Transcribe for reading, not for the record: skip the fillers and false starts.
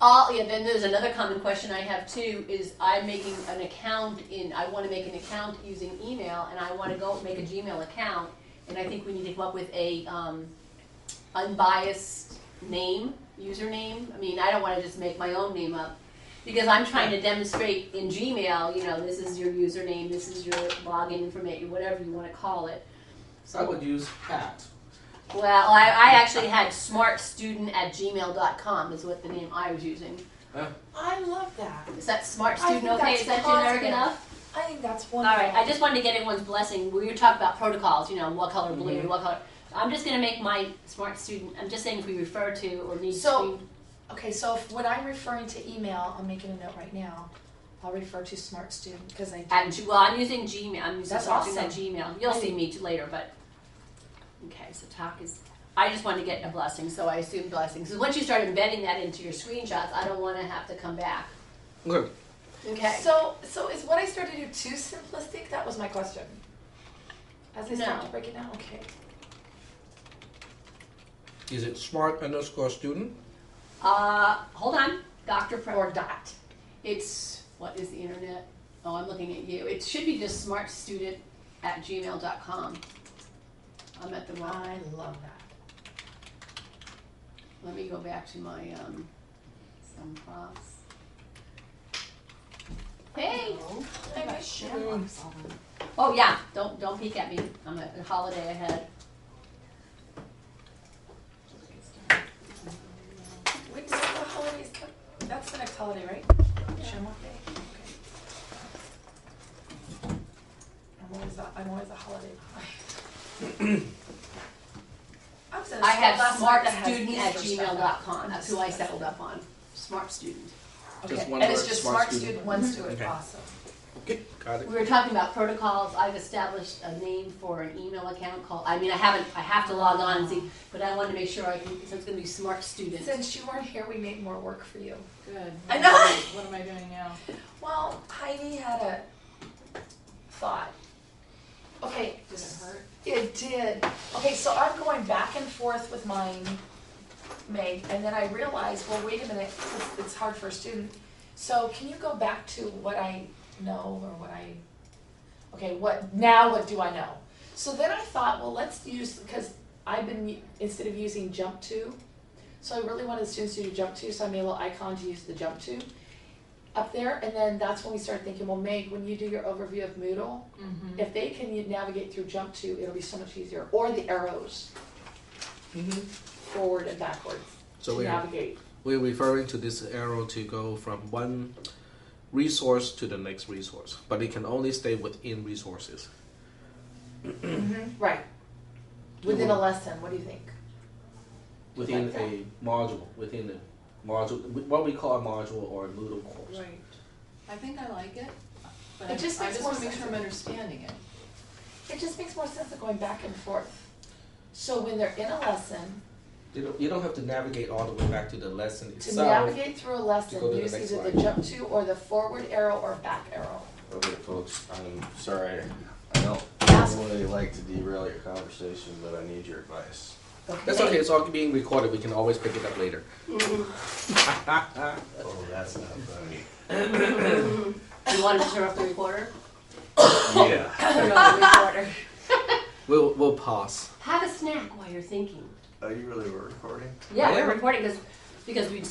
Yeah, then there's another common question I have too, is I'm making an account I want to make an account using email, and I want to go make a Gmail account, and I think we need to come up with a unbiased username. I mean, I don't want to just make my own name up, because I'm trying to demonstrate in Gmail, this is your username, this is your login information, whatever you want to call it. So, I would use Pat. well, I actually had smartstudent@gmail.com is what the name I was using. I love that. Is that smartstudent okay? Is that generic enough? I think that's All wonderful. right, I just wanted to get everyone's blessing. We were talking about protocols, what color blue, what color. I'm just going to make my smart student, I'm just saying if we refer to or need to. Okay, so when I'm referring to email, I'm making a note right now. I'll refer to Smart Student because I do. I'm using Gmail. I'm using That's smart student awesome. at Gmail. You'll see me later, but. Okay, so talk is. I just wanted to get a blessing, so I assume blessings. Because once you start embedding that into your screenshots, I don't want to have to come back. Good. Okay. So is what I started to do too simplistic? That was my question. As I start No. to break it down, okay. Is it smart_student? Hold on, Dr. Or dot. It's, what is the internet? Oh, I'm looking at you. It should be just smartstudent@gmail.com. I'm at the wrong. I love that. Let me go back to my, some props. Hey! I got shamrocks. Oh yeah, don't peek at me. I'm a holiday ahead. Wait, so the holidays come? That's the next holiday, right? Shamrock Day? Okay. I'm always a holiday. I have smartstudent@gmail.com. That's who I settled up on. Smart student. Okay, Just one and it's word, just Smart Smart Student. Student, one student, Okay. awesome. Okay, got it. We were talking about protocols. I've established a name for an email account called, I have to log on and see, but I wanted to make sure so it's going to be Smart Student. Since you weren't here, we made more work for you. Good. I know. What am I doing now? Well, Heidi had a thought. Okay. Did it hurt? It did. Okay, so I'm going back and forth with mine, Meg, and then I realized, well, wait a minute, it's hard for a student. So can you go back to what I know or what do I know? So then I thought, well, let's use, because instead of using jump to, so I really wanted the students to do jump to, so I made a little icon to use the jump to up there, and then that's when we started thinking, well, Meg, when you do your overview of Moodle, if they can navigate through jump to, it'll be so much easier. Or the arrows, forward and backwards, So to navigate. we're referring to this arrow to go from one resource to the next resource, but it can only stay within resources. Right. Within a lesson, what do you think? Within Like that? a module, what we call a module or a Moodle course. Right. I think I like it, but It just I makes just more want to make sure I'm sense. understanding it. It just makes more sense than going back and forth. So when they're in a lesson, You don't have to navigate all the way back to the lesson to itself. navigate through a To lesson, go to the use next either the slide. jump to or the forward arrow or back arrow. Okay, folks, I'm sorry. I don't Ask. really like to derail your conversation, but I need your advice. That's okay, it's all being recorded, we can always pick it up later. Oh, that's not funny. You wanted to turn off the recorder? Yeah. Turn off the recorder. We'll pause. Have a snack while you're thinking. Oh, you really were recording? Yeah, we're Yeah. recording because we